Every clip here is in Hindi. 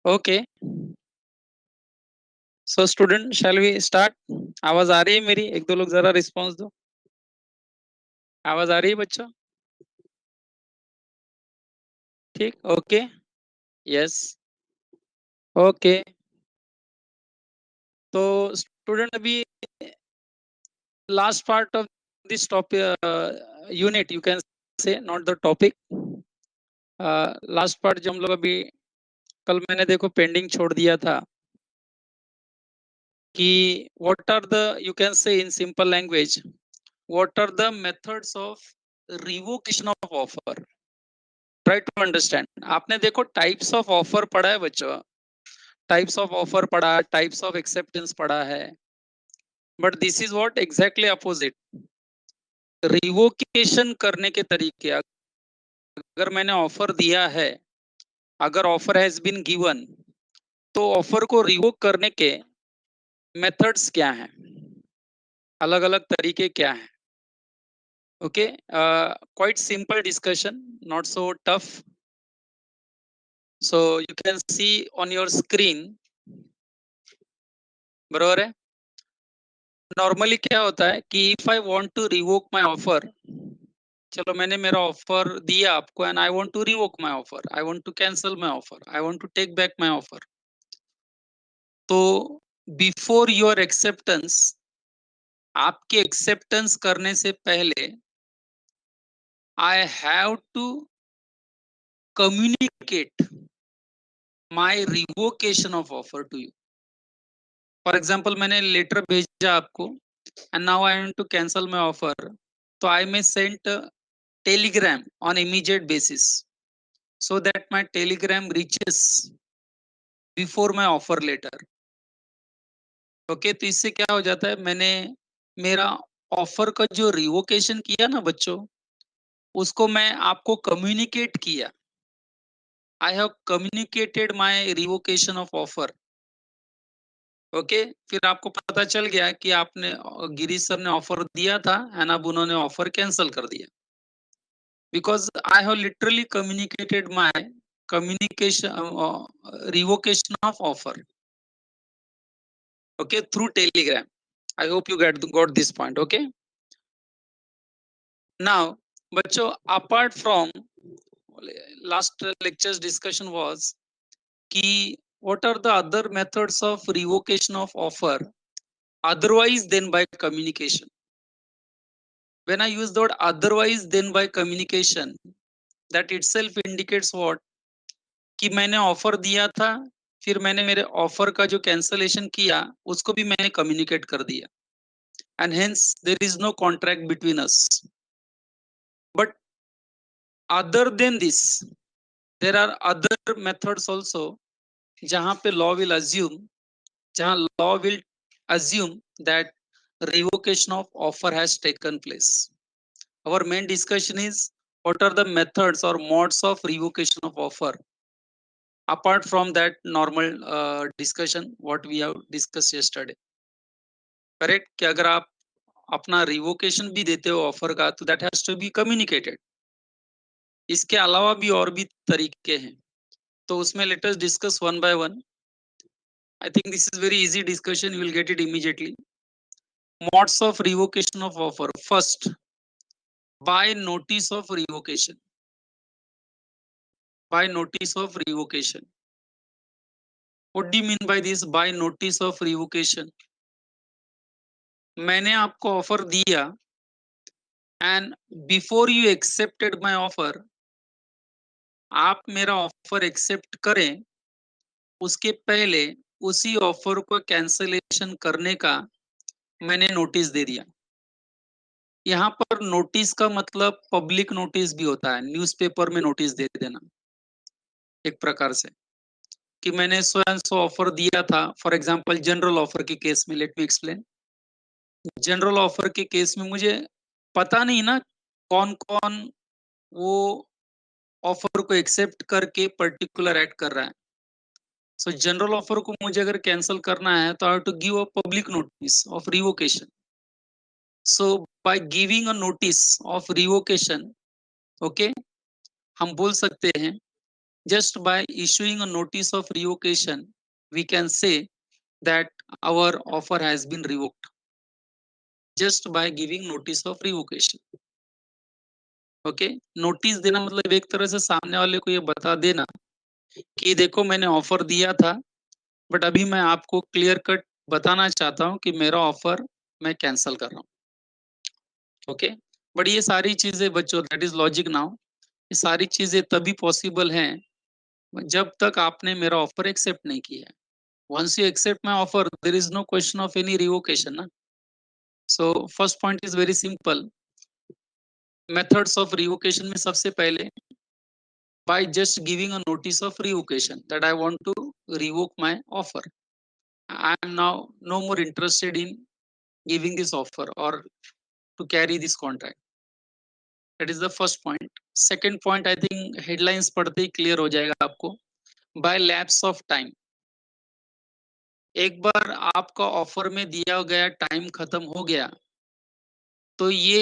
Okay, so student shall we start. आवाज आ रही है मेरी? एक दो लोग जरा रिस्पांस दो। आवाज आ रही है बच्चों? ठीक, ओके। Yes, okay. तो स्टूडेंट अभी last part of this topic unit you can से, not the topic. Last part जो हम लोग अभी कल मैंने देखो पेंडिंग छोड़ दिया था कि what are the, you can say in simple language, what are the methods of revocation of offer. Try to understand. आपने देखो टाइप्स ऑफ ऑफर पढ़ा है बच्चों, टाइप्स ऑफ ऑफर पढ़ा, टाइप्स ऑफ एक्सेप्टेंस पढ़ा है, but this is what exactly opposite. Revocation करने के तरीके, अगर मैंने ऑफर दिया है, अगर ऑफर हैज बीन गिवन, तो ऑफर को रिवोक करने के मेथड्स क्या हैं, अलग अलग तरीके क्या हैं। Okay, quite simple discussion, not so tough. So you can see on your screen, बरोबर है। नॉर्मली क्या होता है कि if I want to revoke my offer, चलो मैंने मेरा ऑफर दिया आपको and I want to revoke my offer, I want to cancel my offer, I want to take back my offer. तो बिफोर योर एक्सेप्टेंस, आपके एक्सेप्टेंस करने से पहले I have to communicate my revocation of offer to you. For example मैंने लेटर भेजा आपको and now I want to cancel my offer, तो I may send telegram on immediate basis so that my telegram reaches before my offer letter. Okay, तो इससे क्या हो जाता है, मैंने मेरा ऑफर का जो रिवोकेशन किया ना बच्चों, उसको मैं आपको कम्युनिकेट किया। I have communicated my revocation of offer. Okay, फिर आपको पता चल गया कि आपने, गिरीश सर ने ऑफर दिया था एंड अब उन्होंने ऑफर कैंसिल कर दिया, because I have literally communicated my communication revocation of offer, okay, through telegram. I hope you got this point. Okay, now बच्चों, apart from last lecture's discussion was कि what are the other methods of revocation of offer otherwise than by communication. When I use the word otherwise than by communication, that itself indicates what, कि मैंने ऑफर दिया था, फिर मैंने मेरे ऑफर का जो कैंसलेशन किया उसको भी मैंने कम्युनिकेट कर दिया, and hence there is no contract between us. But other than this, there are other methods also, जहां पे लॉ विल अज्यूम, जहां law will assume that revocation of offer has taken place. Our main discussion is what are the methods or modes of revocation of offer apart from that normal discussion what we have discussed yesterday. Correct, कि अगर आप अपना रिवोकेशन भी देते हो ऑफर का, तो that has to be communicated. इसके अलावा भी और भी तरीके हैं, तो उसमें let us discuss one by one. I think this is very easy discussion, you will get it immediately. Modes of revocation of offer, first by notice of revocation. By notice of revocation, what do you mean by this by notice of revocation? मैंने आपको ऑफर दिया and before you accepted my offer, आप मेरा ऑफर एक्सेप्ट करें उसके पहले उसी ऑफर को कैंसलेशन करने का मैंने नोटिस दे दिया। यहाँ पर नोटिस का मतलब पब्लिक नोटिस भी होता है, न्यूज़पेपर में नोटिस दे देना एक प्रकार से, कि मैंने सो एंड सो ऑफर दिया था। फॉर एग्जांपल जनरल ऑफर के केस में, let me explain. General offer के केस में मुझे पता नहीं ना कौन कौन वो ऑफर को एक्सेप्ट करके पर्टिकुलर एक्ट कर रहा है। सो जनरल ऑफर को मुझे अगर कैंसिल करना है तो I have to give a public notice of revocation. So by giving a notice of revocation, okay, हम बोल सकते हैं just by issuing a notice of revocation, we can say that our offer has been revoked. Just by giving notice of revocation. Okay, notice देना मतलब एक तरह से सामने वाले को ये बता देना कि देखो मैंने ऑफर दिया था, बट अभी मैं आपको क्लियर कट बताना चाहता हूँ कि मेरा ऑफर मैं कैंसिल कर रहा हूँ. ओके, बट ये सारी चीजें बच्चों, दैट इज लॉजिक नाउ, ये सारी चीजें तभी पॉसिबल हैं जब तक आपने मेरा ऑफर एक्सेप्ट नहीं किया है. Once you accept my offer, there is no question of any revocation ना. So first point is very simple. Methods of revocation में सबसे पहले by just giving a notice of revocation that I want to revoke my offer. I am now no more interested in giving this offer or to carry this contract. That is the first point. Second point, I think headlines पढ़ते ही clear हो जाएगा आपको. By lapse of time. एक बार आपका ऑफर में दिया गया टाइम खत्म हो गया तो ये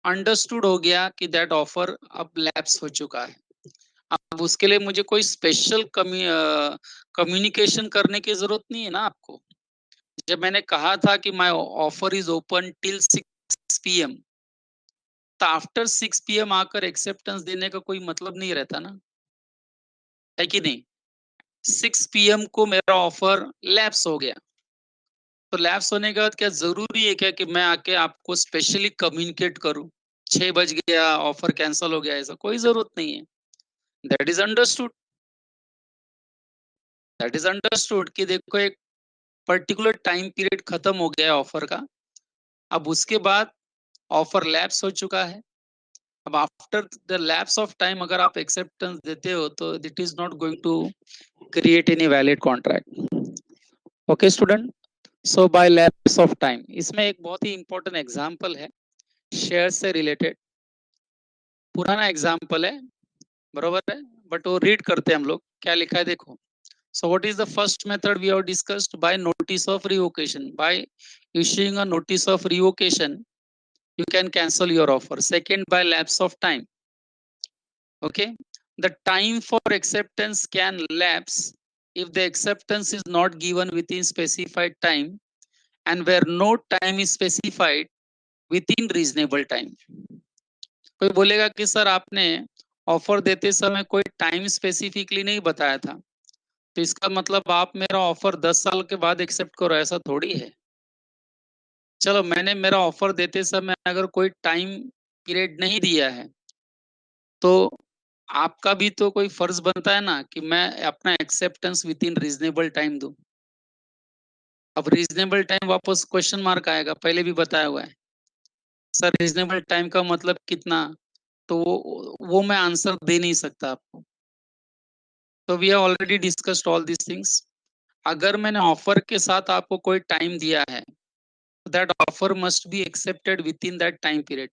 अंडरस्टूड हो गया कि दैट ऑफर अब लैप्स हो चुका है. अब उसके लिए मुझे कोई स्पेशल कम्युनिकेशन करने की जरूरत नहीं है ना आपको. जब मैंने कहा था कि my offer is open till 6 PM, तो आफ्टर 6 पीएम आकर एक्सेप्टेंस देने का कोई मतलब नहीं रहता ना, है कि नहीं. 6 पीएम को मेरा ऑफर लैप्स हो गया, तो लैप्स होने के बाद क्या जरूरी है क्या कि मैं आके आपको स्पेशली कम्युनिकेट करूं 6 बज गया ऑफर कैंसिल हो गया, ऐसा कोई जरूरत नहीं है. That is understood. That is understood कि देखो एक पर्टिकुलर टाइम पीरियड खत्म हो गया है ऑफर का, अब उसके बाद ऑफर लैप्स हो चुका है. अब after the lapse of time अगर आप एक्सेप्टेंस देते हो तो it is not going to create any valid contract. Okay student, so by lapse of time, इसमें एक बहुत ही इंपॉर्टेंट एग्जांपल है शेयर से रिलेटेड. पुराना एग्जांपल है, बरोबर है, बट वो रीड करते हैं हम लोग क्या लिखा है देखो. So what is the first method we have discussed? By notice of revocation. By issuing a notice of revocation, you can cancel your offer. Second, by lapse of time. Okay. The time for acceptance can lapse if the acceptance is not given within specified time and where no time is specified within reasonable time. कोई बोलेगा कि सर आपने ऑफर देते समय कोई टाइम स्पेसिफिकली नहीं बताया था, तो इसका मतलब आप मेरा ऑफर 10 साल के बाद एक्सेप्ट करो, ऐसा थोड़ी है. चलो मैंने मेरा ऑफर देते समय अगर कोई टाइम पीरियड नहीं दिया है तो आपका भी तो कोई फर्ज बनता है ना कि मैं अपना acceptance with in reasonable time दूं. अब रीजनेबल टाइम वापस क्वेश्चन मार्क आएगा, पहले भी बताया हुआ है सर रीजनेबल टाइम का मतलब कितना, तो वो मैं आंसर दे नहीं सकता आपको. तो we have already discussed all this things. अगर मैंने ऑफर के साथ आपको कोई टाइम दिया है, that offer must be accepted within that time period.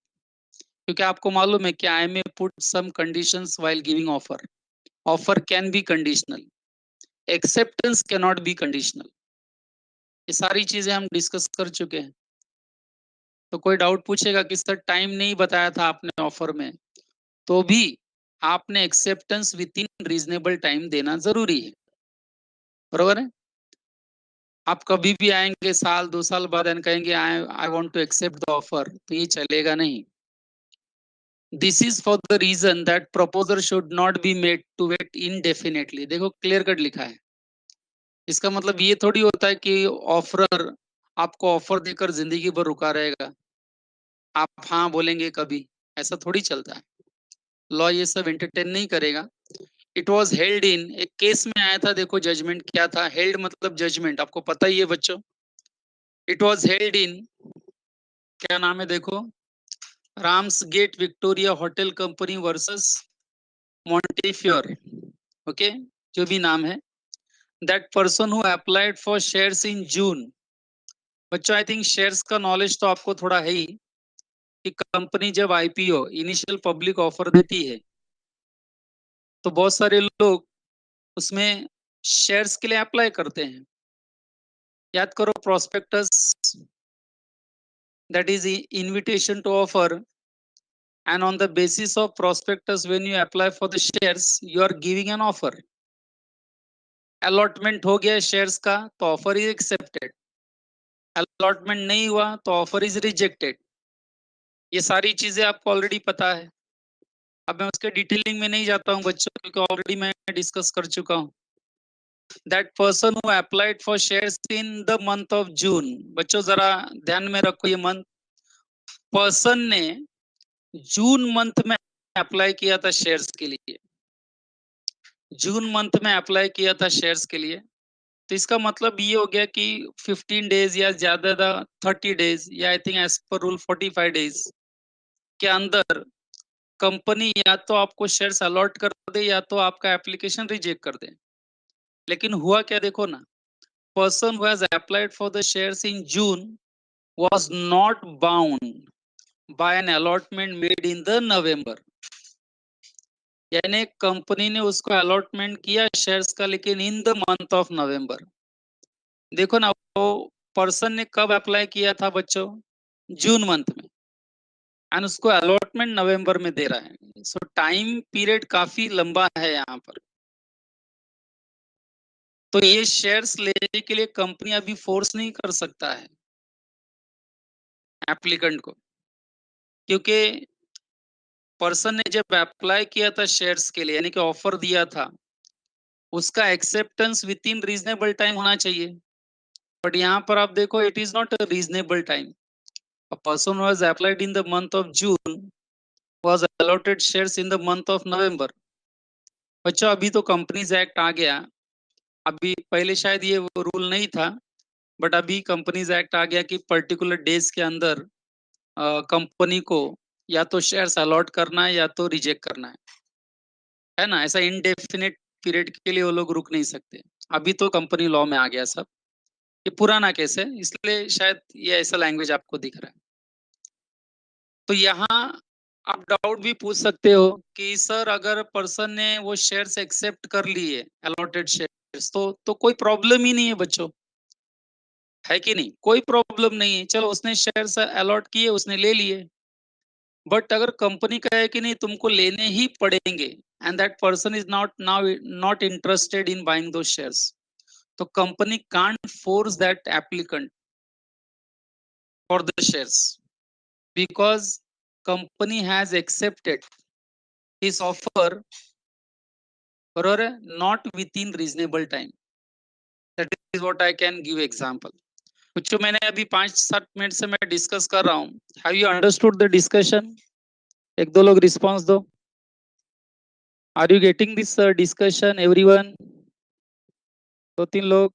क्योंकि आपको मालूम है कि I may put some conditions while giving offer. Offer can be conditional, acceptance can not be conditional. ये सारी चीजें हम डिस्कस कर चुके हैं. तो कोई डाउट पूछेगा कि सर टाइम नहीं बताया था आपने ऑफर में, तो भी आपने acceptance with in reasonable time देना जरूरी है, बरोबर है. आप कभी भी आएंगे साल 2 साल बाद एंड कहेंगे I I want to accept the offer, तो ये चलेगा नहीं. This is for the reason that proposer should not be made to wait indefinitely. देखो क्लियर कट लिखा है. इसका मतलब ये थोड़ी होता है कि ऑफरर आपको ऑफर देकर जिंदगी भर रुका रहेगा, आप हाँ बोलेंगे कभी, ऐसा थोड़ी चलता है. लॉ ये सब एंटरटेन नहीं करेगा. इट वॉज हेल्ड इन, एक केस में आया था, देखो जजमेंट क्या था. हेल्ड मतलब जजमेंट, आपको पता ही है बच्चों. इट वॉज हेल्ड इन, क्या नाम है देखो, Ramsgate Victoria Hotel Company versus Montefiore. Okay, जो भी नाम है. That person who applied for shares in June. बच्चों आई थिंक शेयर्स का नॉलेज तो आपको थोड़ा है ही, कि कंपनी जब आईपीओ इनिशियल पब्लिक ऑफर देती है तो बहुत सारे लोग उसमें शेयर्स के लिए अप्लाई करते हैं. याद करो prospectus, that is invitation to offer, and on the basis of prospectus when you apply for the shares you are giving an offer. Allotment हो गया शेयर्स का तो ऑफर इज एक्सेप्टेड, अलॉटमेंट नहीं हुआ तो ऑफर इज रिजेक्टेड। ये सारी चीजें आपको ऑलरेडी पता है। अब मैं उसके डिटेलिंग में नहीं जाता हूँ बच्चों, क्योंकि ऑलरेडी मैं डिस्कस कर चुका हूँ। That person who applied for shares in the month of जून, बच्चों जरा ध्यान में रखो ये मंथ, पर्सन ने जून मंथ में अप्लाई किया था शेयर्स के लिए, जून मंथ में अप्लाई किया था शेयर्स के लिए, तो इसका मतलब ये हो गया कि 15 डेज या ज्यादा 30 डेज या I think as per rule 45 days के अंदर कंपनी या तो आपको शेयर्स अलॉट कर दे या तो आपका एप्लीकेशन रिजेक्ट कर दे। लेकिन हुआ क्या देखो ना, person who has applied for the shares in June was not bound by an allotment made in the November, यानी कंपनी ने उसको अलॉटमेंट किया शेयर्स का लेकिन in the month of November. देखो ना वो पर्सन ने कब अप्लाई किया था बच्चों, जून मंथ में, एंड उसको अलॉटमेंट नवंबर में दे रहा है। सो टाइम पीरियड काफी लंबा है यहाँ पर। तो ये शेयर्स लेने के लिए कंपनी अभी फोर्स नहीं कर सकता है एप्लीकेंट को, क्योंकि पर्सन ने जब अप्लाई किया था शेयर्स के लिए यानी कि ऑफर दिया था, उसका acceptance with in reasonable time होना चाहिए। बट यहाँ पर आप देखो it is not a reasonable time. A person was applied in the month of June was allotted shares in the month of November। बच्चों अभी तो कंपनीज एक्ट आ गया, अभी पहले शायद ये रूल नहीं था, बट अभी कंपनीज एक्ट आ गया कि पर्टिकुलर डेज के अंदर कंपनी को या तो शेयर्स अलॉट करना है या तो रिजेक्ट करना है ना। ऐसा इनडेफिनेट पीरियड के लिए वो लोग रुक नहीं सकते। अभी तो कंपनी लॉ में आ गया सब, ये पुराना केस है इसलिए शायद ये ऐसा लैंग्वेज आपको दिख रहा है। तो यहाँ आप डाउट भी पूछ सकते हो कि सर अगर पर्सन ने वो शेयर्स एक्सेप्ट कर लिए अलॉटेड शेयर्स तो कोई प्रॉब्लम ही नहीं है बच्चों, है कि नहीं, कोई प्रॉब्लम नहीं है। चलो उसने शेयर्स अलॉट किए, उसने ले लिए, बट अगर कंपनी कहे कि नहीं तुमको लेने ही पड़ेंगे and that person is not interested in buying दो शेयर्स, तो company can't force that applicant for the shares because company has accepted his offer, बरोबर है, not with in reasonable time. That is what I can give example. कुछ मैंने अभी 5-7 मिनट से मैं डिस्कस कर रहा हूँ, have you understood the discussion? एक दो लोग रिस्पांस दो। Are you getting this discussion everyone? 2-3 लोग।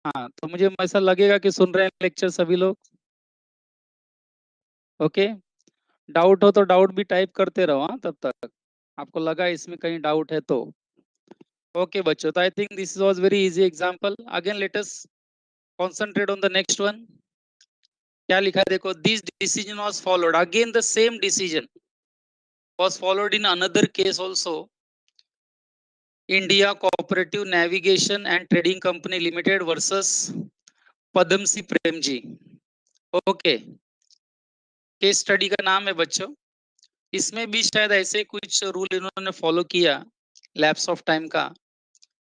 हाँ तो मुझे ऐसा लगेगा कि सुन रहे हैं लेक्चर सभी लोग। ओके, डाउट हो तो डाउट भी टाइप करते रहो हाँ तब तक, आपको लगा इसमें कहीं डाउट है तो। ओके बच्चों, तो आई think this was very easy example. Again let us concentrate on the next one। क्या लिखा है देखो, this decision was followed, again the same decision was followed in another case also, India Cooperative Navigation and Trading Company Limited versus Padamsee Premji. Okay, case study का नाम है बच्चों। इसमें भी शायद ऐसे कुछ रूल इन्होंने फॉलो किया लैप्स ऑफ टाइम का।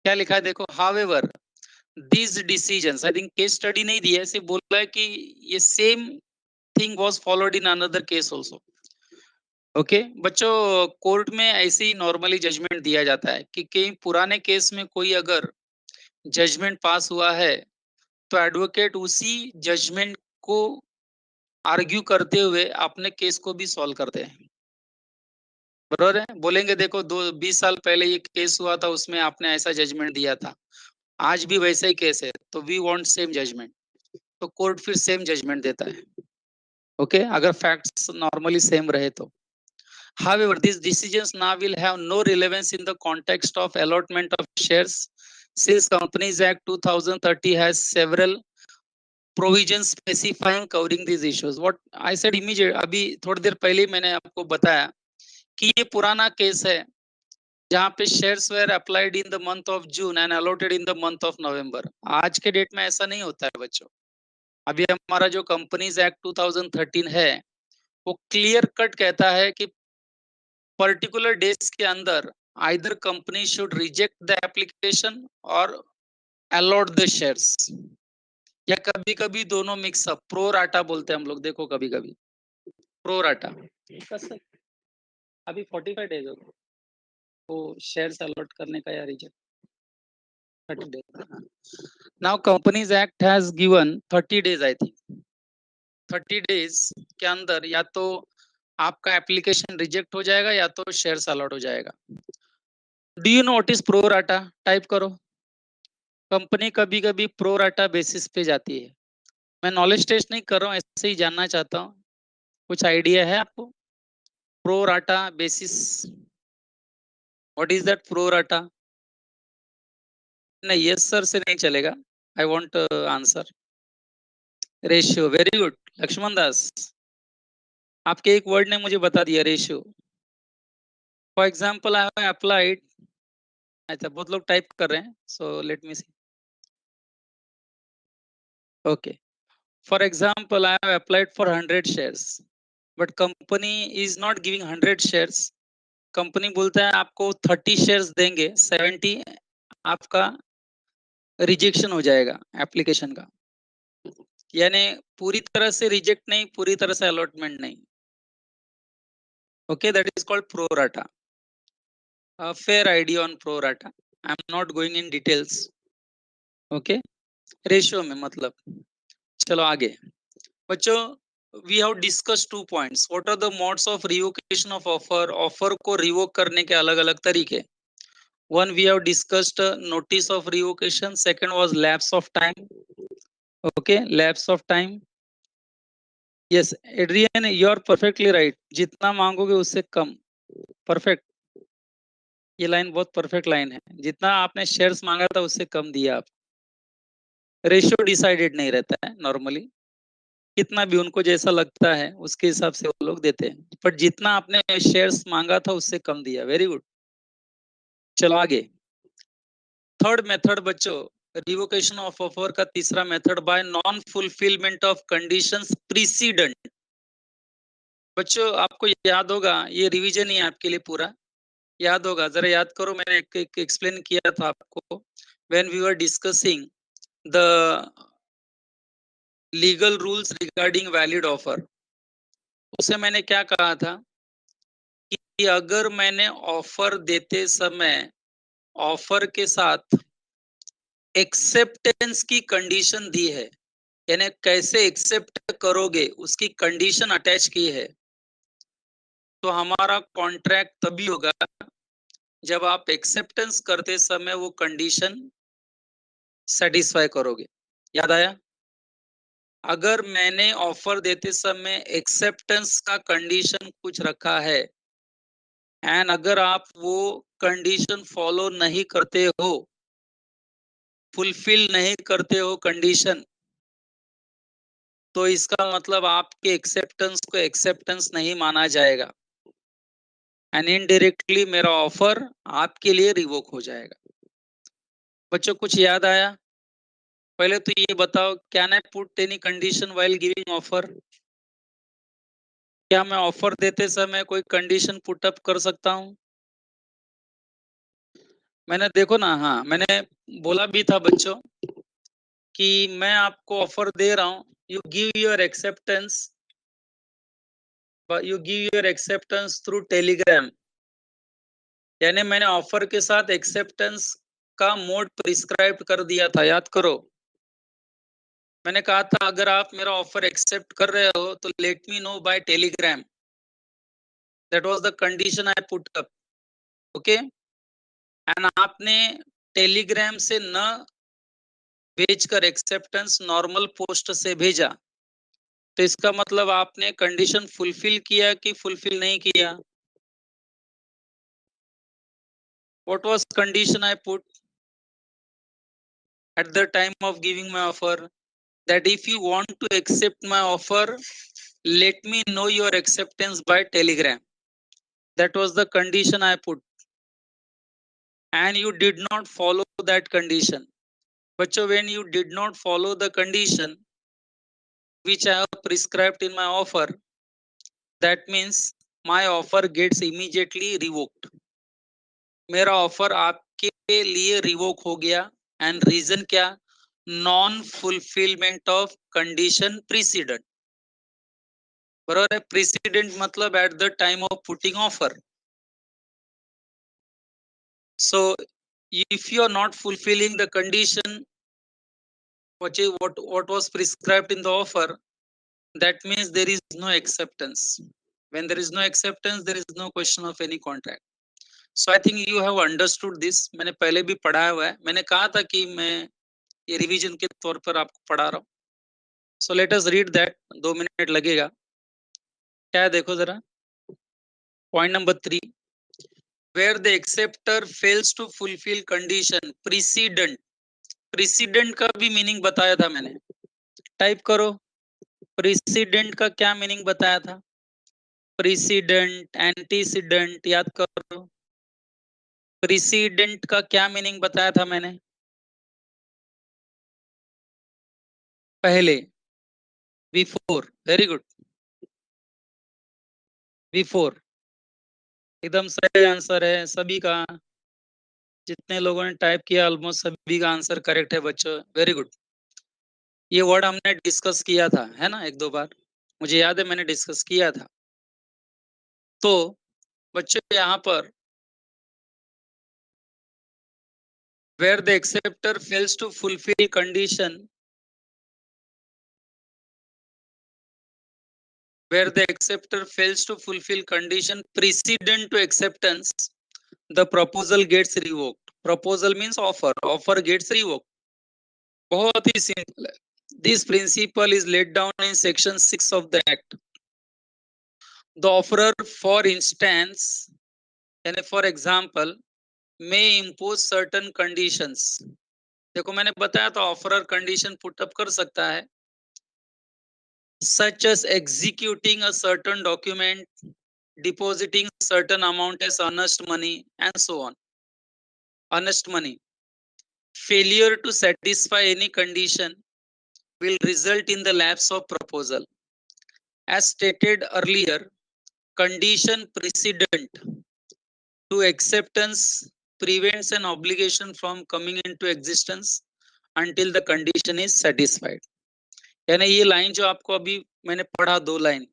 क्या लिखा है देखो, however these decisions, I think case study नहीं दिया है, सिर्फ बोला है कि ये same thing was followed in another case also. Okay बच्चों, कोर्ट में ऐसे ही नॉर्मली जजमेंट दिया जाता है कि कहीं पुराने केस में कोई अगर जजमेंट पास हुआ है तो एडवोकेट उसी जजमेंट को आर्ग्यू करते हुए अपने केस को भी सॉल्व करते हैं। बराबर है, बोलेंगे देखो 20 साल पहले ये केस हुआ था, उसमें आपने ऐसा जजमेंट दिया था, आज भी वैसा ही केस है तो वी वांट सेम जजमेंट, तो कोर्ट फिर सेम जजमेंट देता है। ओके अगर फैक्ट्स नॉर्मली सेम रहे तो। However, these decisions now will have no relevance in the context of allotment of shares, since Companies Act 2030 has several provisions specifying covering these issues. What I said immediate, अभी थोड़ी देर पहले मैंने आपको बताया कि ये पुराना केस है जहाँ पे shares were applied in the month of June and allotted in the month of November. आज के डेट में ऐसा नहीं होता है बच्चों। अभी हमारा जो कंपनीज एक्ट 2013 है वो क्लियर कट कहता है कि पर्टिकुलर डेज के अंदर either company should reject the application और अलॉट द शेयर्स, या कभी कभी दोनों मिक्स अप, प्रो राटा बोलते हैं हम लोग, देखो कभी कभी प्रो राटा। अभी 45 डेज हो गए वो शेयर्स अलॉट करने का या reject 30 days. Now companies act has given 30 days, I think 30 days के अंदर या तो आपका एप्लीकेशन रिजेक्ट हो जाएगा या तो शेयर्स अलॉट हो जाएगा। Do you know what is pro rata? Type करो। कंपनी कभी कभी प्रो राटा बेसिस पे जाती है। मैं नॉलेज टेस्ट नहीं कर रहा हूँ, ऐसे ही जानना चाहता हूँ, कुछ आइडिया है आपको? Pro rata basis, what is that pro rata? नहीं, यस सर से नहीं चलेगा, I want answer. Ratio, very good Lakshman Das, आपके एक वर्ड ने मुझे बता दिया, ratio. For example I have applied, अच्छा बहुत लोग टाइप कर रहे हैं, so let me see. Okay, for example I have applied for 100 shares, but company is not giving 100 shares. Company बोलता है आपको 30 शेयर्स देंगे, 70 आपका रिजेक्शन हो जाएगा एप्लीकेशन का। यानी पूरी तरह से रिजेक्ट नहीं, पूरी तरह से अलॉटमेंट नहीं। Okay, that is called pro rata. Fair idea on pro rata, I am not going in details. Okay, ratio में मतलब। चलो आगे बच्चों, we have discuss 2 points. What are the modes of revocation of offer? Offer को रिवोक करने के अलग अलग तरीके। One we have discussed notice of revocation, second was lapse of time. Okay, lapse of time. Yes Adrian, you are perfectly right, जितना मांगोगे उससे कम। परफेक्ट, ये लाइन बहुत परफेक्ट लाइन है, जितना आपने शेयर्स मांगा था उससे कम दिया आप। रेशियो डिसाइडेड नहीं रहता है नॉर्मली, कितना भी उनको जैसा लगता है उसके हिसाब से वो लोग देते हैं, पर जितना आपने शेयर्स मांगा था उससे कम दिया। Very good. चलो आगे, थर्ड मेथड बच्चों, रिवोकेशन ऑफ ऑफर का तीसरा method, bye non fulfilment of conditions precedent. बच्चों आपको याद होगा, ये रिवीजन ही है आपके लिए पूरा, याद होगा, जरा याद करो, मैंने एक एक्सप्लेन किया था आपको when we were discussing the legal rules regarding valid offer. उसे मैंने क्या कहा था कि अगर मैंने ऑफर देते समय ऑफर के साथ एक्सेप्टेंस की कंडीशन दी है, यानी कैसे एक्सेप्ट करोगे उसकी कंडीशन अटैच की है, तो हमारा कॉन्ट्रैक्ट तभी होगा जब आप एक्सेप्टेंस करते समय वो कंडीशन सेटिस्फाई करोगे। याद आया? अगर मैंने ऑफर देते समय एक्सेप्टेंस का कंडीशन कुछ रखा है एंड अगर आप वो कंडीशन फॉलो नहीं करते हो, फुलफिल नहीं करते हो कंडीशन, तो इसका मतलब आपके एक्सेप्टेंस को एक्सेप्टेंस नहीं माना जाएगा एंड इनडायरेक्टली मेरा ऑफर आपके लिए रिवोक हो जाएगा। बच्चों कुछ याद आया? पहले तो ये बताओ, can I put any condition while giving offer? क्या मैं ऑफर देते समय कोई कंडीशन पुट अप कर सकता हूँ? मैंने देखो ना, हाँ मैंने बोला भी था बच्चों कि मैं आपको ऑफर दे रहा हूँ, you give your acceptance, you give your acceptance through Telegram. यानी मैंने ऑफर के साथ एक्सेप्टेंस का मोड प्रिस्क्राइब कर दिया था, याद करो। मैंने कहा था अगर आप मेरा ऑफर एक्सेप्ट कर रहे हो तो let me know by telegram, that was the condition I put up. Okay, and आपने टेलीग्राम से न भेजकर एक्सेप्टेंस नॉर्मल पोस्ट से भेजा, तो इसका मतलब आपने कंडीशन फुलफिल किया कि फुलफिल नहीं किया? What was condition I put at the time of giving my offer? That if you want to accept my offer, let me know your acceptance by telegram. That was the condition I put, and you did not follow that condition. But when you did not follow the condition which I have prescribed in my offer, that means my offer gets immediately revoked, मेरा ऑफर आपके लिए रिवोक हो गया। एंड रीजन क्या? Non fulfilment of condition precedent. बराबर है, प्रीसीडेंट मतलब at the time of putting offer. So if you are not fulfilling the condition what was prescribed in the offer, that means there is no acceptance. When there is no acceptance, there is no question of any contract. So I think you have understood this. मैंने पहले भी पढ़ाया हुआ है, मैंने कहा था कि मैं ये रिवीजन के तौर पर आपको पढ़ा रहा हूँ। So let us read that, 2 minute लगेगा। क्या है देखो जरा, point number 3, where the acceptor fails to fulfill condition precedent। President का भी मीनिंग बताया था मैंने, टाइप करो। प्रेसिडेंट का क्या मीनिंग बताया था? प्रेसिडेंट, एंटीसीडेंट, याद करो। प्रेसिडेंट का क्या मीनिंग बताया था मैंने? पहले, बिफोर। वेरी गुड, बिफोर एकदम सही आंसर है सभी का। जितने लोगों ने टाइप किया ऑलमोस्ट सभी का आंसर करेक्ट है बच्चों, वेरी गुड। ये वर्ड हमने डिस्कस किया था, है ना, 1-2 बार, मुझे याद है मैंने डिस्कस किया था। तो बच्चों यहाँ पर where the acceptor fails to fulfill condition, where the acceptor fails to fulfill condition precedent to acceptance, the proposal gets revoked। proposal means offer, offer gets revoked। बहुत ही सिंपल है। This principle is laid down in section 6 of the act। The offerer for instance, यानी for example, may impose certain conditions। देखो मैंने बताया था ऑफरर कंडीशन पुट अप कर सकता है, such as executing a certain document, depositing certain amount as earnest money, and so on। earnest money, failure to satisfy any condition will result in the lapse of proposal। as stated earlier, condition precedent to acceptance prevents an obligation from coming into existence until the condition is satisfied। यानी ये लाइन जो आपको अभी मैंने पढ़ा, 2 लाइन,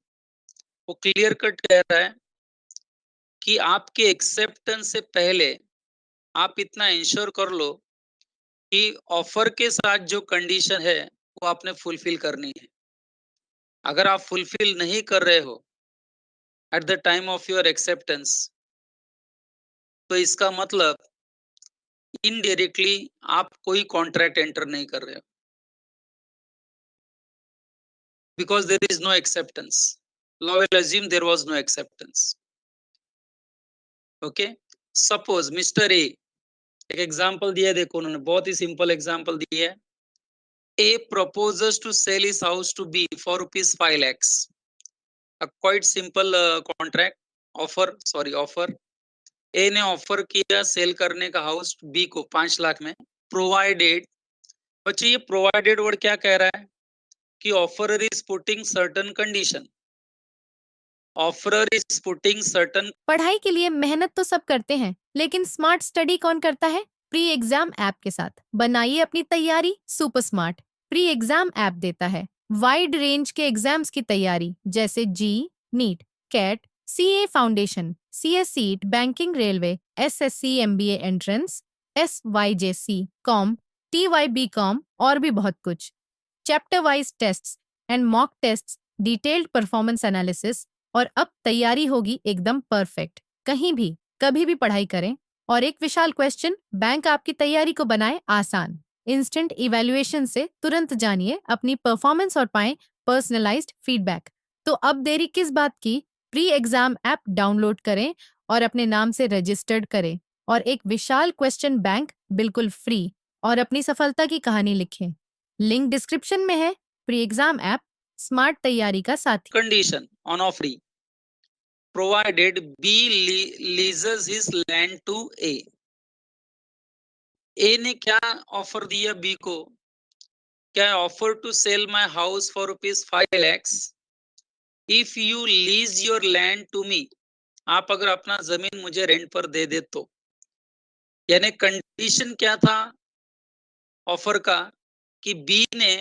वो क्लियर कट कह रहा है कि आपके एक्सेप्टेंस से पहले आप इतना इंश्योर कर लो कि ऑफर के साथ जो कंडीशन है वो आपने फुलफिल करनी है। अगर आप फुलफिल नहीं कर रहे हो eight the time of your acceptance, तो इसका मतलब इनडायरेक्टली आप कोई कॉन्ट्रैक्ट एंटर नहीं कर रहे हो, because there is no acceptance. Law will assume there was no acceptance. Okay, suppose mister A, एक एग्जांपल दिया है, देखो उन्होंने बहुत ही सिंपल एग्जांपल दी है। A proposes to sell his house to B for rupees 5 lakhs। A quite simple contract offer। A ने ऑफर किया सेल करने का हाउस B को 5 लाख में, प्रोवाइडेड। बच्चे ये प्रोवाइडेड वर्ड क्या कह रहा है कि offeror is putting certain condition. Offeror is putting certain. पढ़ाई के लिए मेहनत तो सब करते हैं, लेकिन स्मार्ट स्टडी कौन करता है? प्री एग्जाम ऐप के साथ बनाइए अपनी तैयारी super smart. Pre exam app देता है वाइड रेंज के एग्जाम्स की तैयारी, जैसे JEE, NEET, CAT, CA foundation, CS CET, banking, railway, SSC, MBA entrance, SYJC, com, TYBCom और भी बहुत कुछ। Chapter wise tests and mock tests, detailed performance analysis, और अब तैयारी होगी एकदम परफेक्ट। कहीं भी कभी भी पढ़ाई करें, और एक विशाल क्वेश्चन बैंक आपकी तैयारी को बनाए आसान। इंस्टेंट इवैल्यूएशन से तुरंत जानिए अपनी परफॉर्मेंस और पाएं पर्सनलाइज्ड फीडबैक। तो अब देरी किस बात की? प्री एग्जाम ऐप डाउनलोड करें और अपने नाम से रजिस्टर्ड करें, और एक विशाल क्वेश्चन बैंक बिल्कुल फ्री, और अपनी सफलता की कहानी लिखें। लिंक डिस्क्रिप्शन में है। प्री एग्जाम ऐप स्मार्ट तैयारी का साथी। Condition on offeree, provided B leases his land to A। A ने क्या ऑफर दिया बी को? क्या offer to sell my house for rupees 5 lakhs। If you lease your land to me, आप अगर अपना जमीन मुझे रेंट पर दे दे तो, यानी कंडीशन क्या था ऑफर का, कि बी ने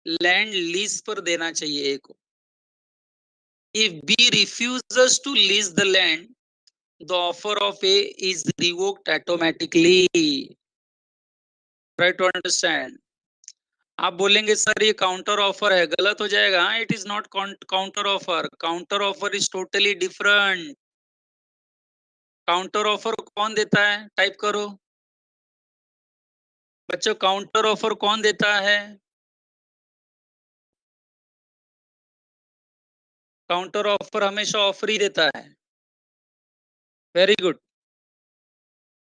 लैंड लीज पर देना चाहिए ए को. If B refuses to lease the land, the offer of A is revoked automatically. Try to understand. आप बोलेंगे सर ये काउंटर ऑफर है, गलत हो जाएगा. It is not counter offer. Counter offer is totally different. Counter offer कौन देता है? टाइप करो बच्चों, काउंटर ऑफर कौन देता है? काउंटर ऑफर हमेशा ऑफर ही देता है. Very good.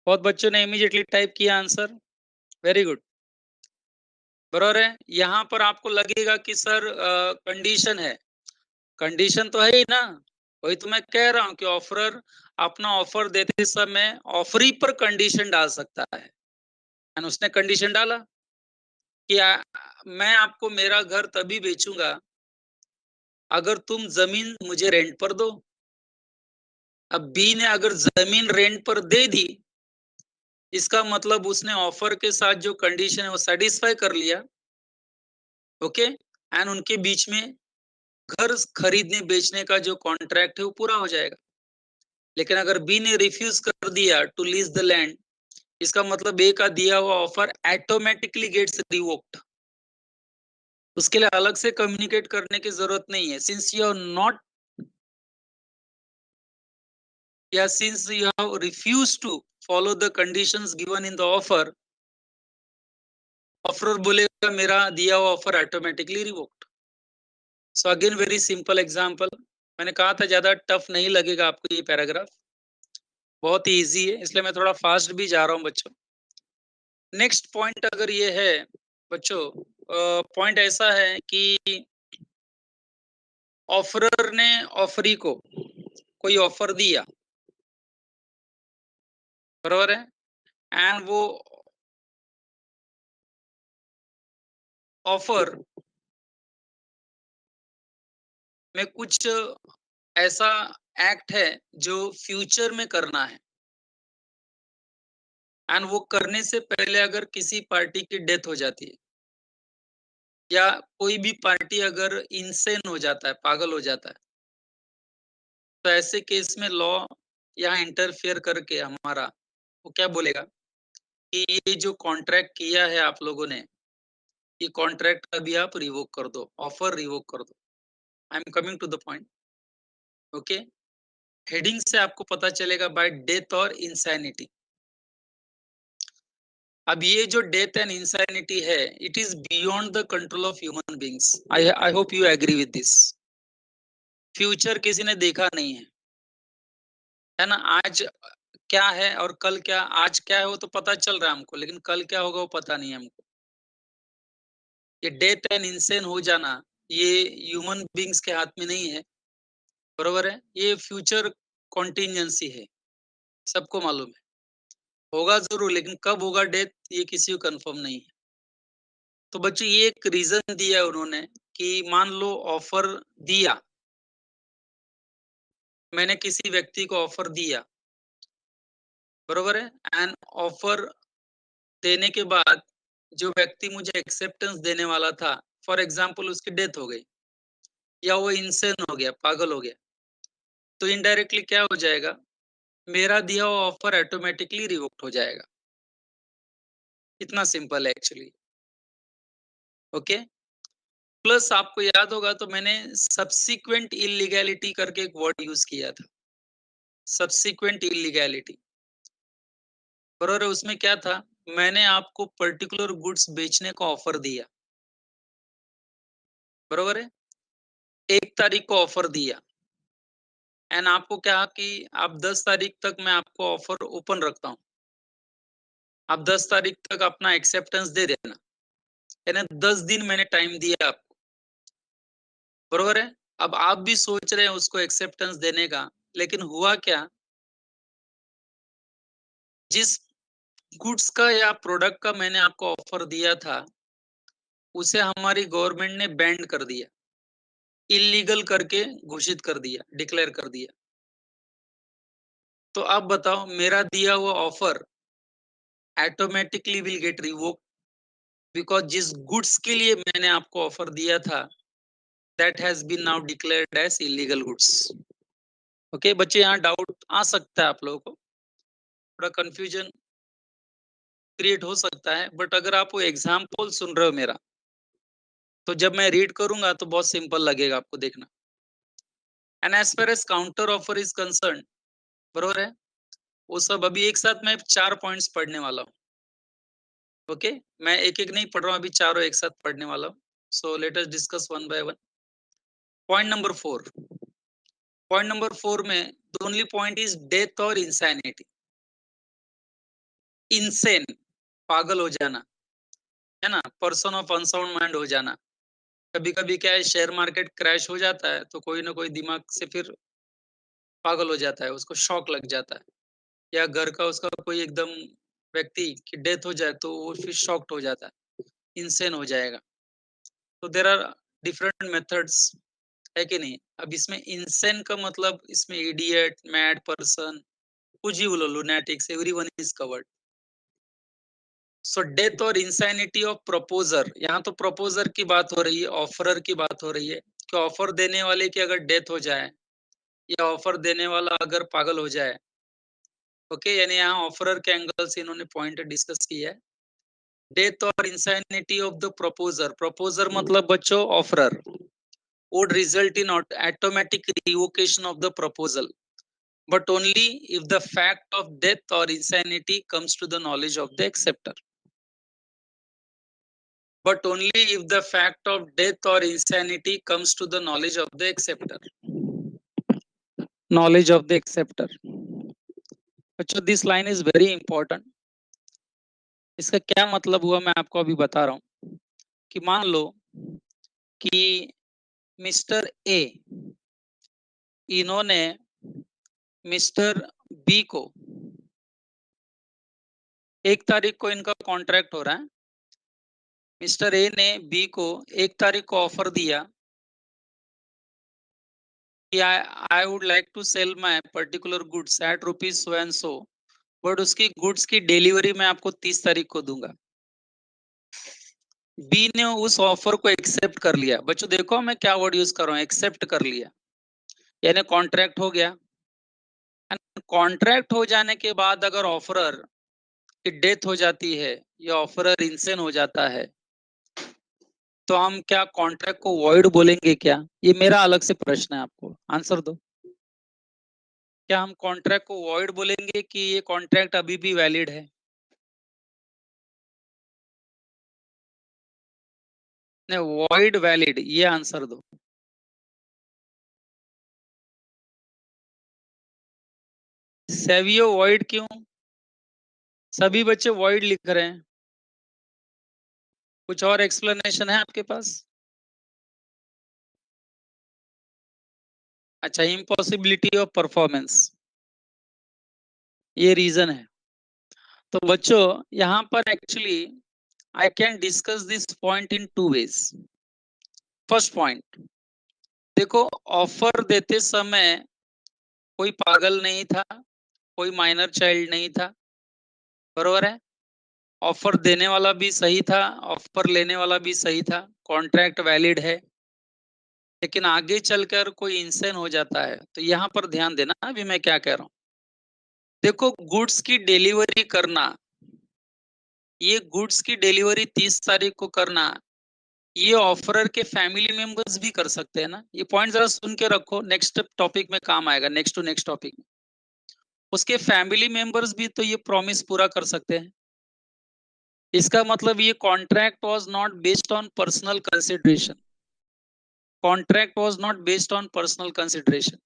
बहुत बच्चों ने इमीडिएटली टाइप किया आंसर. Very good. बराबर है. यहाँ पर आपको लगेगा कि सर कंडीशन है. कंडीशन तो है ही ना. वही तो मैं कह रहा हूं कि ऑफरर अपना ऑफर देते समय ऑफरी पर कंडीशन डाल सकता है. एंड उसने कंडीशन डाला कि मैं आपको मेरा घर तभी बेचूंगा अगर तुम जमीन मुझे रेंट पर दो. अब बी ने अगर जमीन रेंट पर दे दी, इसका मतलब उसने ऑफर के साथ जो कंडीशन है वो सेटिस्फाई कर लिया. ओके. एंड उनके बीच में घर खरीदने बेचने का जो कॉन्ट्रैक्ट है वो पूरा हो जाएगा. लेकिन अगर बी ने रिफ्यूज कर दिया टू लीज द लैंड, इसका मतलब ए का दिया हुआ ऑफर ऑटोमेटिकली गेट्स रिवोक्ड. उसके लिए अलग से कम्युनिकेट करने की जरूरत नहीं है. सिंस यू आर नॉट, या since you have refuse to follow the conditions given in the offer, offerer बोलेगा मेरा दिया हुआ offer automatically revoked. So again very simple example. मैंने कहा था ज्यादा टफ नहीं लगेगा आपको ये पैराग्राफ, बहुत ही इजी है, इसलिए मैं थोड़ा फास्ट भी जा रहा हूँ बच्चों. नेक्स्ट पॉइंट अगर ये है बच्चों, पॉइंट ऐसा है कि ऑफरर ने ऑफरी को कोई ऑफर दिया, बराबर है. एंड वो ऑफर में कुछ ऐसा एक्ट है जो फ्यूचर में करना है. एंड वो करने से पहले अगर किसी पार्टी की डेथ हो जाती है, या कोई भी पार्टी अगर इंसेन हो जाता है, पागल हो जाता है, तो ऐसे केस में लॉ यहाँ इंटरफेयर करके हमारा वो क्या बोलेगा कि ये जो कॉन्ट्रैक्ट किया है आप लोगों ने, ये कॉन्ट्रैक्ट अभी आप रिवोक कर दो, ऑफर रिवोक कर दो. I am coming to the point. Okay. Heading से आपको पता चलेगा बाय डेथ और इंसैनिटी. अब ये जो डेथ एंड इंसैनिटी है, it is beyond the control of human beings. I hope you agree with this. Future किसी ने देखा नहीं है ना. आज क्या है और कल क्या, आज क्या है वो तो पता चल रहा है हमको, लेकिन कल क्या होगा वो पता नहीं है हमको. ये डेथ एंड इंसेन हो जाना, ये ह्यूमन बींग्स के हाथ में नहीं है, बरोबर है. ये फ्यूचर कॉन्टिजेंसी है, सबको मालूम है. होगा जरूर, लेकिन कब होगा डेथ ये किसी को कंफर्म नहीं है. तो बच्चों ये एक रीजन दिया है उन्होंने कि मान लो ऑफर दिया, मैंने किसी व्यक्ति को ऑफर दिया, बरोबर है. एंड ऑफर देने के बाद जो व्यक्ति मुझे एक्सेप्टेंस देने वाला था, फॉर एग्जाम्पल उसकी डेथ हो गई, या वो इंसेन हो गया, पागल हो गया, तो इनडायरेक्टली क्या हो जाएगा, मेरा दिया हुआ ऑफर ऑटोमेटिकली रिवोक्ट हो जाएगा. इतना सिंपल है एक्चुअली. ओके. प्लस आपको याद होगा तो मैंने सब्सिक्वेंट इलीगैलिटी करके एक वर्ड यूज किया था. सब्सिक्वेंट इलीगैलिटी, बरोबर. उसमें क्या था, मैंने आपको पर्टिकुलर गुड्स बेचने का ऑफर दिया, बरोबर है. 1 तारीख को ऑफर दिया, एंड आपको क्या कि आप 10 तारीख तक मैं आपको ऑफर ओपन रखता हूँ, आप 10 तारीख तक अपना एक्सेप्टेंस दे देना. यानी 10 दिन मैंने टाइम दिया आपको, बरोबर है. अब आप भी सोच रहे हैं उसको एक्सेप्टेंस देने का, लेकिन हुआ क्या, जिस गुड्स का या प्रोडक्ट का मैंने आपको ऑफर दिया था, उसे हमारी गवर्नमेंट ने बैंड कर दिया. इलीगल करके घोषित कर दिया, डिक्लेयर कर दिया। तो अब बताओ, मेरा दिया हुआ offer automatically will get revoke, because जिस गुड्स के लिए मैंने आपको ऑफर दिया था that has been now declared as illegal goods. Okay बच्चे, यहाँ डाउट आ सकता है आप लोगों को, थोड़ा कंफ्यूजन क्रिएट हो सकता है, बट अगर आप वो एग्जाम्पल सुन रहे हो मेरा, तो जब मैं रीड करूंगा तो बहुत सिंपल लगेगा आपको, देखना। And as far as counter offer is concern, बरोबर है, वो सब अभी एक साथ मैं 4 पॉइंट्स पढ़ने वाला हूँ। ओके मैं एक एक नहीं पढ़ रहा हूँ, अभी चारों एक साथ पढ़ने वाला हूँ। So let us discuss one by one. Point number 4, point number 4 में the only point is death और इंसैनिटी। इंसेन, पागल हो जाना, है ना, पर्सन ऑफ अनसाउंड माइंड हो जाना। कभी कभी क्या है, शेयर मार्केट क्रैश हो जाता है तो कोई ना कोई दिमाग से फिर पागल हो जाता है, उसको शॉक लग जाता है, या घर का उसका कोई एकदम व्यक्ति की डेथ हो जाए तो वो फिर शॉक्ड हो जाता है, इंसेन हो जाएगा। तो देर आर डिफरेंट मेथड्स, है कि नहीं। अब इसमें इंसेन का मतलब, इसमें इडियट, मैड पर्सन, कुछ ही बोलो, lunatics, everyone is covered. So death और इंसैनिटी ऑफ प्रपोजर, यहाँ तो प्रपोजर की बात हो रही है, ऑफरर की बात हो रही है कि ऑफर देने वाले की अगर डेथ हो जाए या ऑफर देने वाला अगर पागल हो जाए। ओके यानी यहाँ ऑफरर के एंगल से इन्होंने पॉइंट डिस्कस किया है। डेथ और insanity of the proposer, proposer मतलब बच्चों offeror, would result in automatic revocation of the proposal, but only if the fact of death or insanity comes to the knowledge of the acceptor. But only if the fact of death or insanity comes to the knowledge of the acceptor. Knowledge of the acceptor. बच्चों this line is very important. इसका क्या मतलब हुआ मैं आपको अभी बता रहा हूँ, कि मान लो कि मिस्टर ए, इन्होंने मिस्टर बी को, 1 तारीख को इनका कॉन्ट्रैक्ट हो रहा है, मिस्टर ए ने बी को 1 तारीख को ऑफर दिया कि I would like to sell my particular goods at rupees so and so, but उसकी गुड्स की डिलीवरी मैं आपको 30 तारीख को दूंगा। बी ने उस ऑफर को एक्सेप्ट कर लिया। बच्चों देखो मैं क्या वर्ड यूज कर रहा हूँ, एक्सेप्ट कर लिया, यानी कॉन्ट्रैक्ट हो गया। कॉन्ट्रैक्ट हो जाने के बाद अगर ऑफरर की डेथ हो जाती है या ऑफरर इंसेन हो जाता है, तो हम क्या कॉन्ट्रैक्ट को वॉइड बोलेंगे क्या? ये मेरा अलग से प्रश्न है, आपको आंसर दो। क्या हम कॉन्ट्रैक्ट को वॉइड बोलेंगे कि ये कॉन्ट्रैक्ट अभी भी वैलिड है? नहीं, वॉइड वैलिड, ये आंसर दो। सेवियो वॉइड क्यों? सभी बच्चे वॉइड लिख रहे हैं, कुछ और एक्सप्लेनेशन है आपके पास? अच्छा, इम्पॉसिबिलिटी ऑफ परफॉर्मेंस, ये रीजन है। तो बच्चों यहाँ पर actually I can discuss this point in 2 ways। First point, देखो ऑफर देते समय कोई पागल नहीं था, कोई माइनर चाइल्ड नहीं था, बरोबर है। ऑफर देने वाला भी सही था, ऑफर लेने वाला भी सही था, कॉन्ट्रैक्ट वैलिड है। लेकिन आगे चलकर कोई इंसेन हो जाता है, तो यहाँ पर ध्यान देना अभी मैं क्या कह रहा हूँ। देखो गुड्स की डिलीवरी करना, ये गुड्स की डिलीवरी 30 तारीख को करना, ये ऑफरर के फैमिली मेंबर्स भी कर सकते हैं ना। ये पॉइंट जरा सुन के रखो, नेक्स्ट टॉपिक में काम आएगा, नेक्स्ट टू नेक्स्ट टॉपिक में। उसके फैमिली मेंबर्स भी तो ये प्रॉमिस पूरा कर सकते हैं। इसका मतलब ये contract was not based on personal consideration, contract was not based on personal consideration,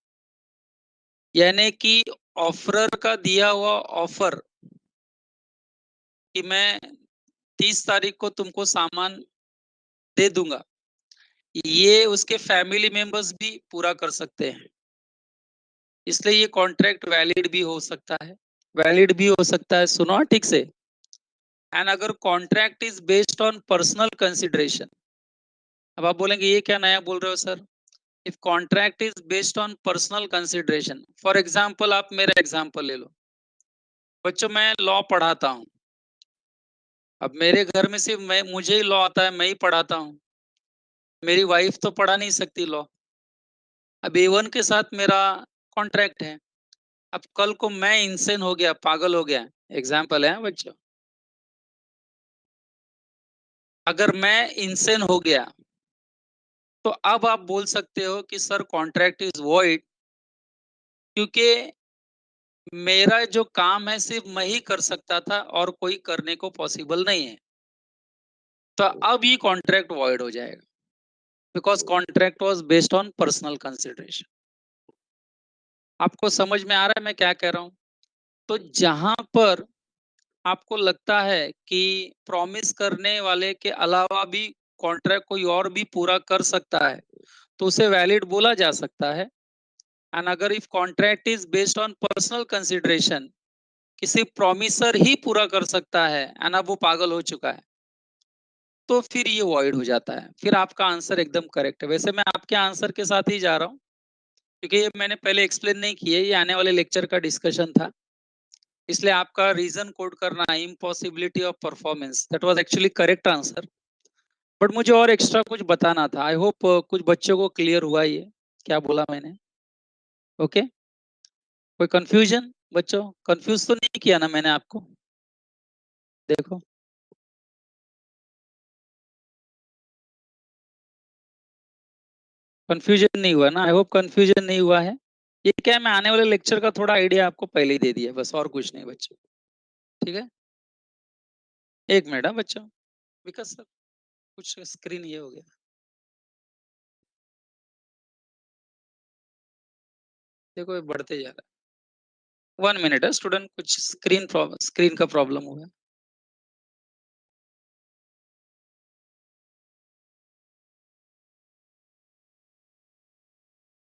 यानी कि ऑफरर का दिया हुआ ऑफर कि मैं 30 तारीख को तुमको सामान दे दूंगा, ये उसके फैमिली मेंबर्स भी पूरा कर सकते हैं। इसलिए ये कॉन्ट्रैक्ट वैलिड भी हो सकता है, वैलिड भी हो सकता है, सुनो ठीक से। एंड अगर contract is based on personal consideration, अब आप बोलेंगे ये क्या नया बोल रहे हो sir, if contract is based on personal consideration, for example आप मेरा एग्जाम्पल ले लो। बच्चों मैं लॉ पढ़ाता हूँ, अब मेरे घर में सिर्फ मुझे ही लॉ आता है, मैं ही पढ़ाता हूँ, मेरी वाइफ तो पढ़ा नहीं सकती लॉ। अब A1 के साथ मेरा कॉन्ट्रैक्ट है। अब कल को मैं इंसेन हो गया, पागल हो गया, एग्जाम्पल है बच्चों, अगर मैं इंसेन हो गया तो अब आप बोल सकते हो कि सर कॉन्ट्रैक्ट इज वॉइड, क्योंकि मेरा जो काम है सिर्फ मैं ही कर सकता था और कोई करने को पॉसिबल नहीं है, तो अब ये कॉन्ट्रैक्ट वॉइड हो जाएगा, because contract was based on personal consideration. आपको समझ में आ रहा है मैं क्या कह रहा हूं? तो जहां पर आपको लगता है कि प्रॉमिस करने वाले के अलावा भी कॉन्ट्रैक्ट कोई और भी पूरा कर सकता है, तो उसे वैलिड बोला जा सकता है। एंड अगर if contract is based on personal consideration, किसी प्रॉमिसर ही पूरा कर सकता है एंड अब वो पागल हो चुका है, तो फिर ये वॉइड हो जाता है। फिर आपका आंसर एकदम करेक्ट है। वैसे मैं आपके आंसर के साथ ही जा रहा हूँ, क्योंकि ये मैंने पहले एक्सप्लेन नहीं किया, ये आने वाले लेक्चर का डिस्कशन था, इसलिए आपका रीजन कोड करना impossibility of performance, that was actually correct answer. But मुझे और एक्स्ट्रा कुछ बताना था। आई होप कुछ बच्चों को क्लियर हुआ ये क्या बोला मैंने। ओके कोई कंफ्यूजन बच्चों? कंफ्यूज तो नहीं किया ना मैंने आपको? देखो कंफ्यूजन नहीं हुआ ना, आई होप कंफ्यूजन नहीं हुआ है। ये क्या है, मैं आने वाले लेक्चर का थोड़ा आइडिया आपको पहले ही दे दिया, बस और कुछ नहीं बच्चों। ठीक है, एक मिनट है बच्चों, विकास सर कुछ स्क्रीन ये हो गया, देखो ये बढ़ते जा रहा है। 1 मिनट है स्टूडेंट, कुछ स्क्रीन का प्रॉब्लम हुआ है।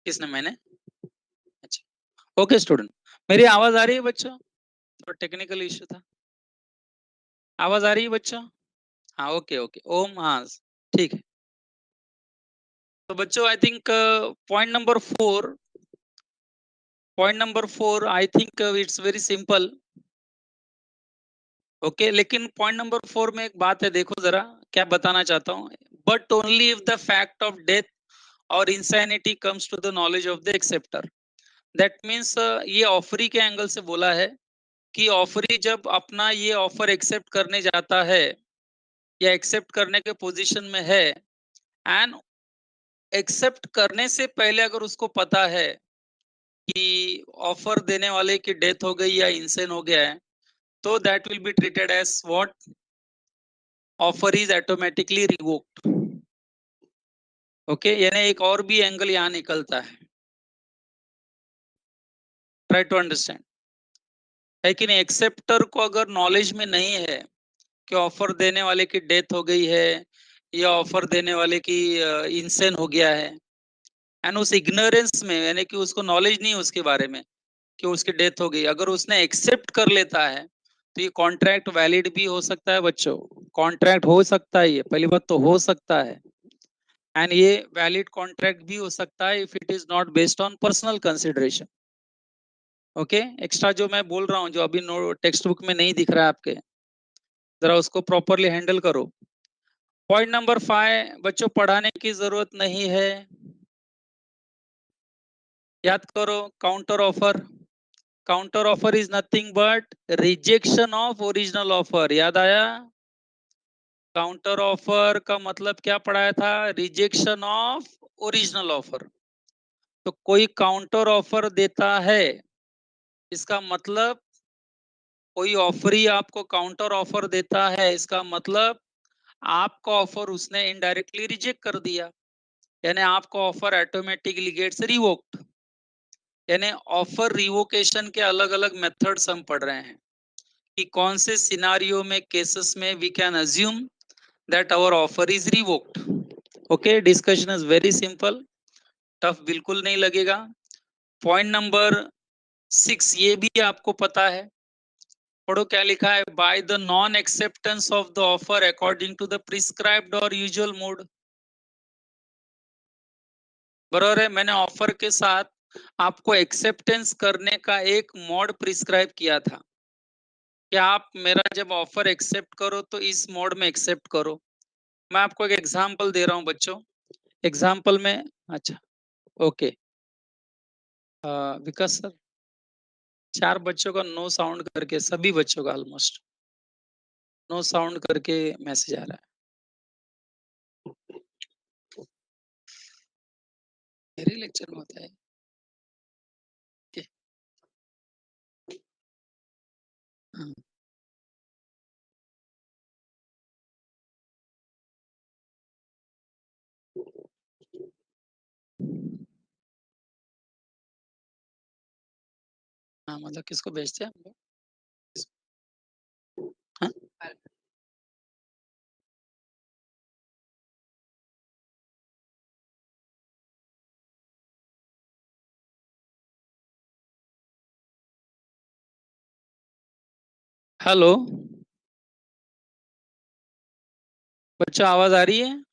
किसने? मैंने? अच्छा ओके स्टूडेंट, मेरी आवाज आ रही है बच्चों? थोड़ा टेक्निकल इश्यू था। आवाज आ रही है बच्चों? हाँ ओके ओके, ओम हाँ ठीक है। तो बच्चों I think point number 4 I think it's very simple. Okay लेकिन पॉइंट नंबर 4 में एक बात है, देखो जरा क्या बताना चाहता हूँ। But only if the fact of death और insanity comes to the knowledge of the acceptor, that means ये ऑफरी के एंगल से बोला है कि ऑफरी जब अपना ये ऑफर एक्सेप्ट करने जाता है या एक्सेप्ट करने के पोजीशन में है, एंड एक्सेप्ट करने से पहले अगर उसको पता है कि ऑफर देने वाले की डेथ हो गई या इंसेन हो गया है, तो that will be treated as what, offer is automatically revoked. Okay यानी एक और भी एंगल यहाँ निकलता है, ट्राई टू अंडरस्टैंड। है कि नहीं? एक्सेप्टर को अगर नॉलेज में नहीं है कि ऑफर देने वाले की डेथ हो गई है या ऑफर देने वाले की इंसेन हो गया है, एंड उस इग्नोरेंस में, यानी कि उसको नॉलेज नहीं है उसके बारे में कि उसकी डेथ हो गई, अगर उसने एक्सेप्ट कर लेता है, तो ये कॉन्ट्रैक्ट वैलिड भी हो सकता है बच्चों। कॉन्ट्रैक्ट हो सकता है, ये पहली बात तो हो सकता है, एंड ये वैलिड कॉन्ट्रैक्ट भी हो सकता है if it is not based on personal consideration. Okay extra जो मैं बोल रहा हूँ, जो अभी टेक्स्ट बुक में नहीं दिख रहा है आपके, जरा उसको प्रॉपरली हैंडल करो। पॉइंट नंबर 5 बच्चों, पढ़ाने की जरूरत नहीं है, याद करो। Counter offer, counter offer is nothing but rejection of original offer, याद आया? काउंटर ऑफर का मतलब क्या पढ़ाया था? Rejection of original offer. तो कोई काउंटर ऑफर देता है, इसका मतलब कोई ऑफरी आपको काउंटर ऑफर देता है, इसका मतलब आपका ऑफर उसने इनडायरेक्टली रिजेक्ट कर दिया, यानी आपका ऑफर ऑटोमेटिकली गेट्स रिवोक्ड। यानी ऑफर रिवोकेशन के अलग अलग मेथड्स हम पढ़ रहे हैं कि कौन से सिनारियो में, केसेस में we can assume that our offer is revoked. Okay discussion is very simple, tough बिल्कुल नहीं लगेगा। पॉइंट नंबर 6 ये भी आपको पता है, पढ़ो क्या लिखा है। By the non acceptance of the offer according to the prescribed और यूजुअल मोड। बराबर है। मैंने ऑफर के साथ आपको एक्सेप्टेंस करने का एक मोड प्रिस्क्राइब किया था कि आप मेरा जब ऑफर एक्सेप्ट करो तो इस मोड में एक्सेप्ट करो। मैं आपको एक एग्जांपल दे रहा हूं बच्चों। एग्जांपल में अच्छा ओके विकास सर 4 बच्चों का नो साउंड करके सभी बच्चों का ऑलमोस्ट नो साउंड करके मैसेज आ रहा है। मेरे लेक्चर में होता है कि- हाँ हाँ, मतलब किसको भेजते हैं हम लोग? हाँ? हेलो बच्चों आवाज आ रही है?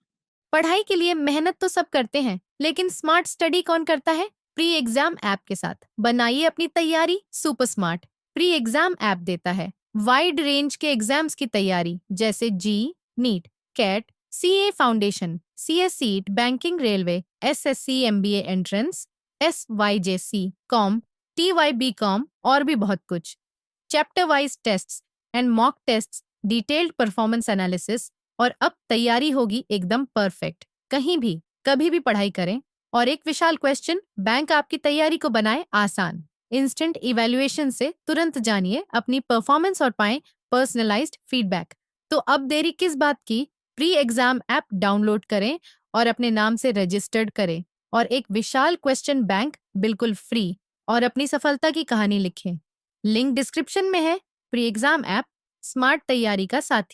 पढ़ाई के लिए मेहनत तो सब करते हैं, लेकिन स्मार्ट स्टडी कौन करता है? प्री एग्जाम ऐप के साथ बनाइए अपनी तैयारी super smart. Pre exam app देता है वाइड रेंज के एग्जाम्स की तैयारी, जैसे JEE, NEET, CAT, CA foundation, CS CET, banking, railway, SSC, MBA entrance, SYJC, com, TYBCom और भी बहुत कुछ। Chapter wise tests and mock tests, detailed performance analysis, और अब तैयारी होगी एकदम परफेक्ट। कहीं भी कभी भी पढ़ाई करें। और एक विशाल क्वेश्चन बैंक आपकी तैयारी को बनाए आसान। इंस्टेंट इवैल्यूएशन से तुरंत जानिए अपनी परफॉर्मेंस और पाएं पर्सनलाइज्ड फीडबैक। तो अब देरी किस बात की? प्री एग्जाम ऐप डाउनलोड करें और अपने नाम से रजिस्टर्ड करें और एक विशाल क्वेश्चन बैंक बिल्कुल फ्री और अपनी सफलता की कहानी लिखें। लिंक डिस्क्रिप्शन में है। प्री एग्जाम ऐप स्मार्ट तैयारी का साथी।